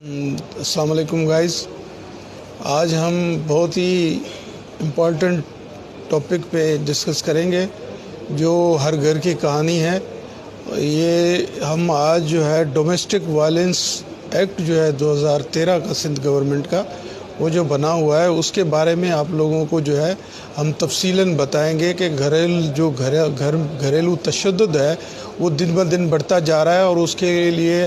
अस्सलाम वालेकुम गाइस। आज हम बहुत ही इम्पोर्टेंट टॉपिक पे डिस्कस करेंगे जो हर घर की कहानी है। ये हम आज जो है डोमेस्टिक वायलेंस एक्ट जो है 2013 का सिंध गवर्नमेंट का वो जो बना हुआ है उसके बारे में आप लोगों को जो है हम तफसीलन बताएंगे कि घरेलू तशद्दुद है वो दिन ब दिन बढ़ता जा रहा है और उसके लिए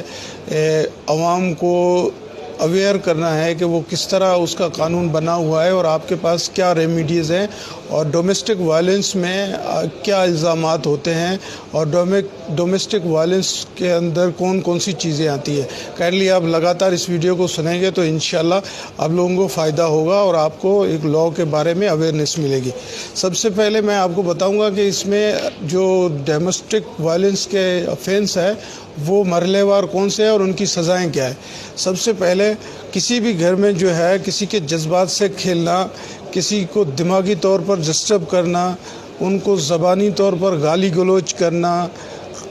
आवाम को अवेयर करना है कि वो किस तरह उसका कानून बना हुआ है और आपके पास क्या रेमिडीज़ हैं और डोमेस्टिक वायलेंस में क्या इल्ज़ामात होते हैं और डोमेस्टिक वायलेंस के अंदर कौन कौन सी चीज़ें आती है। काइंडली आप लगातार इस वीडियो को सुनेंगे तो इंशाल्लाह आप लोगों को फ़ायदा होगा और आपको एक लॉ के बारे में अवेयरनेस मिलेगी। सबसे पहले मैं आपको बताऊंगा कि इसमें जो डोमेस्टिक वायलेंस के ऑफेंस है वो मरलेवार कौन से हैं और उनकी सज़ाएं क्या है। सबसे पहले किसी भी घर में जो है किसी के जज्बात से खेलना, किसी को दिमागी तौर पर डिस्टर्ब करना, उनको ज़बानी तौर पर गाली गलौज करना,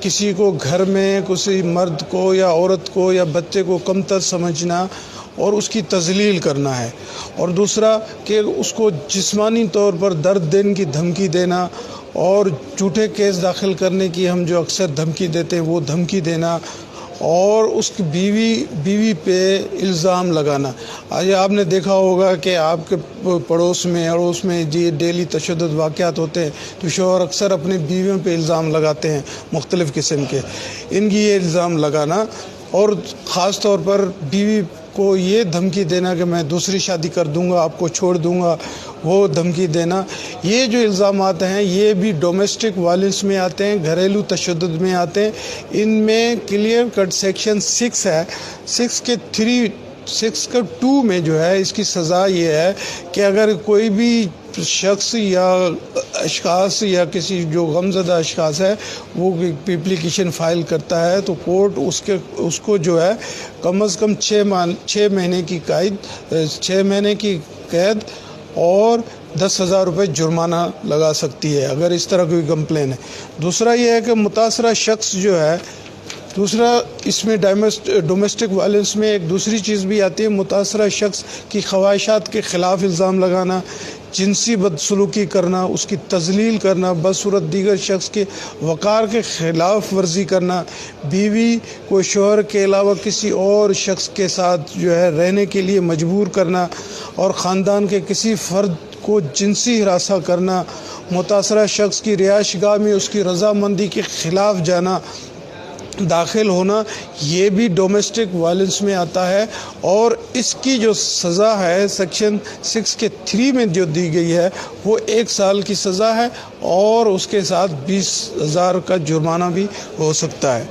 किसी को घर में किसी मर्द को या औरत को या बच्चे को कमतर समझना और उसकी तज़लील करना है। और दूसरा कि उसको जिस्मानी तौर पर दर्द देने की धमकी देना और झूठे केस दाखिल करने की हम जो अक्सर धमकी देते हैं वो धमकी देना और उसकी बीवी पे इल्ज़ाम लगाना। आज आपने देखा होगा कि आपके पड़ोस में अड़ोस में जी डेली तशद्दुद वाक़यात होते हैं तो शौहर अक्सर अपने बीवियों पे इल्ज़ाम लगाते हैं मुख्तलिफ़ किस्म के। इनकी ये इल्ज़ाम लगाना और ख़ास तौर पर बीवी को ये धमकी देना कि मैं दूसरी शादी कर दूंगा, आपको छोड़ दूंगा, वो धमकी देना, ये जो इल्ज़ामात हैं ये भी डोमेस्टिक वायलेंस में आते हैं, घरेलू तशद्दुद में आते हैं। इनमें क्लियर कट सेक्शन 6 है, 6 का 2 में जो है इसकी सज़ा ये है कि अगर कोई भी शख्स या अशख़ास या किसी जो गमज़दा अशख़ास है वो एप्लीकेशन फ़ाइल करता है तो कोर्ट उसको जो है कम से कम 6 महीने की कैद और 10,000 रुपये जुर्माना लगा सकती है अगर इस तरह कोई कंप्लेन है। दूसरा ये है कि मुतासरा शख्स जो है, दूसरा इसमें डोमेस्टिक वायलेंस में एक दूसरी चीज़ भी आती है, मुतासरा शख्स की ख्वाहिशात के ख़िलाफ़ इल्ज़ाम लगाना, जिनसी बदसलूकी करना, उसकी तज़लील करना, बसूरत दीगर शख्स के वक़ार के ख़िलाफ़ वर्जी करना, बीवी को शौहर के अलावा किसी और शख्स के साथ जो है रहने के लिए मजबूर करना और ख़ानदान के किसी फ़र्द को जिनसी हिरासा करना, मुतासरा शख्स की रिहाइशगाह में उसकी रज़ामंदी के ख़िलाफ़ जाना, दाखिल होना, ये भी डोमेस्टिक वायलेंस में आता है। और इसकी जो सज़ा है सेक्शन 6 के 3 में जो दी गई है वो 1 साल की सज़ा है और उसके साथ 20,000 का जुर्माना भी हो सकता है।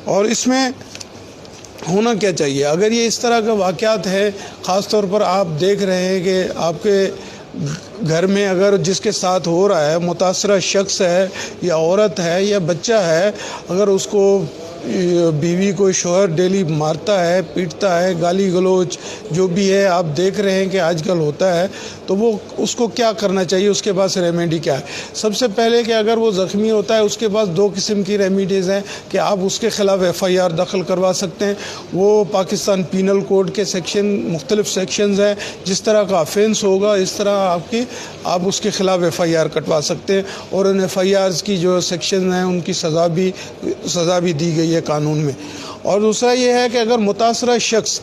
और इसमें होना क्या चाहिए अगर ये इस तरह का वाक़यात है, ख़ास तौर पर आप देख रहे हैं कि आपके घर में अगर जिसके साथ हो रहा है मुतासरा शख्स है या औरत है या बच्चा है, अगर उसको बीवी को शौहर डेली मारता है, पीटता है, गाली गलौज जो भी है आप देख रहे हैं कि आजकल होता है, तो वो उसको क्या करना चाहिए, उसके पास रेमेडी क्या है। सबसे पहले कि अगर वो ज़ख्मी होता है उसके पास 2 किस्म की रेमेडीज़ हैं कि आप उसके ख़िलाफ़ FIR दाखिल करवा सकते हैं। वो पाकिस्तान पीनल कोड के मुख्तलिफ़ सेक्शंस हैं, जिस तरह का ऑफेंस होगा इस तरह आप उसके ख़िलाफ़ FIR कटवा सकते हैं और उन FIRs की जो सेक्शन हैं उनकी सज़ा भी दी गई है कानून में। और दूसरा ये है कि अगर मुतासरा शख्स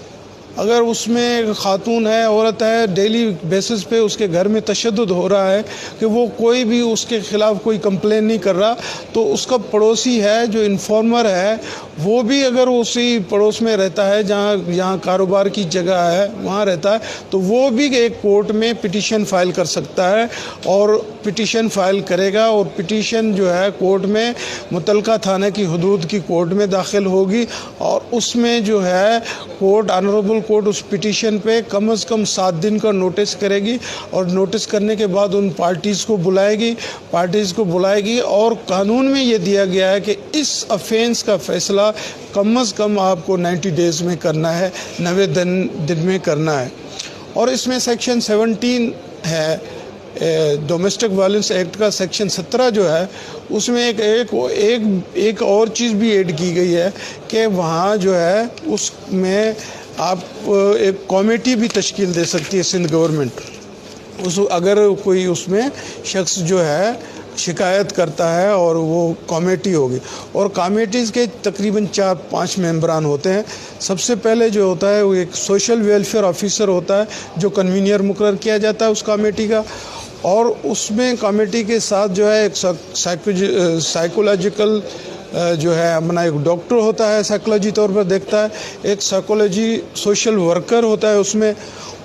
अगर उसमें खातून है, औरत है, डेली बेसिस पे उसके घर में तशद्दुद हो रहा है कि वो कोई भी उसके ख़िलाफ़ कोई कंप्लेन नहीं कर रहा, तो उसका पड़ोसी है जो इन्फॉर्मर है वो भी अगर उसी पड़ोस में रहता है जहाँ कारोबार की जगह है वहाँ रहता है तो वो भी एक कोर्ट में पिटीशन फ़ाइल कर सकता है और पिटीशन फ़ाइल करेगा और पिटीशन जो है कोर्ट में मुतलका थाने की हदूद की कोर्ट में दाखिल होगी और उसमें जो है ऑनरेबल कोर्ट उस पिटीशन पे कम से कम 7 दिन का नोटिस करेगी और नोटिस करने के बाद उन पार्टीज़ को बुलाएगी और कानून में ये दिया गया है कि इस ऑफेंस का फ़ैसला कम से कम आपको 90 डेज़ में करना है, 90 दिन में करना है। और इसमें सेक्शन 17 है डोमेस्टिक वायलेंस एक्ट का सेक्शन 17 जो है उसमें एक और चीज़ भी ऐड की गई है कि वहाँ जो है उसमें آپ ایک کمیٹی بھی تشکیل دے سکتی ہے سندھ گورنمنٹ، اگر کوئی اس میں شخص جو ہے شکایت کرتا ہے اور وہ کمیٹی ہوگی، اور کمیٹیز کے تقریباً 4-5 ممبران ہوتے ہیں۔ سب سے پہلے جو ہوتا ہے وہ ایک سوشل ویلفیئر آفیسر ہوتا ہے جو کنوینئر مقرر کیا جاتا ہے اس کمیٹی کا، اور اس میں کمیٹی کے ساتھ جو ہے ایک سائیکولوجیکل جو ہے اپنا ایک ڈاکٹر ہوتا ہے، سائیکولوجی طور پر دیکھتا ہے، ایک سائیکولوجی سوشل ورکر ہوتا ہے اس میں،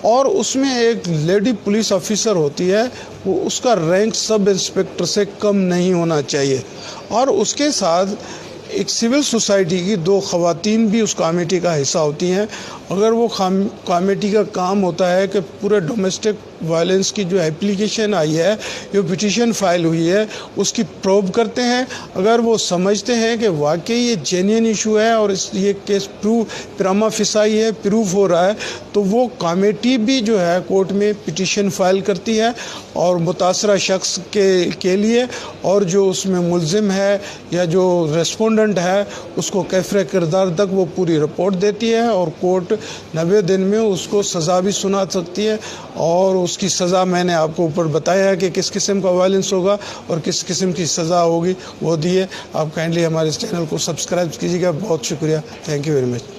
اور اس میں ایک لیڈی پولیس آفیسر ہوتی ہے، وہ اس کا رینک سب انسپکٹر سے کم نہیں ہونا چاہیے، اور اس کے ساتھ ایک سول سوسائٹی کی 2 خواتین بھی اس کمیٹی کا حصہ ہوتی ہیں۔ اگر وہ کمیٹی کا کام ہوتا ہے کہ پورے ڈومیسٹک وائلنس کی جو اپلیکیشن آئی ہے، جو پٹیشن فائل ہوئی ہے، اس کی پروب کرتے ہیں۔ اگر وہ سمجھتے ہیں کہ واقعی یہ جینین ایشو ہے اور یہ کیس پراما فیسائی ہے، پروف ہو رہا ہے، تو وہ کمیٹی بھی جو ہے کورٹ میں پٹیشن فائل کرتی ہے اور متاثرہ شخص کے لیے، اور جو اس میں ملزم ہے یا جو ریسپونڈنٹ ہے اس کو کیفر کردار تک وہ پوری رپورٹ دیتی ہے، اور کورٹ 90 دن میں اس کو سزا بھی سنا سکتی ہے، اور اس کی سزا میں نے آپ کو اوپر بتایا ہے کہ کس قسم کا وائلنس ہوگا اور کس قسم کی سزا ہوگی وہ دی ہے۔ آپ کائنڈلی ہمارے اس چینل کو سبسکرائب کیجیے گا۔ بہت شکریہ، تھینک یو ویری مچ۔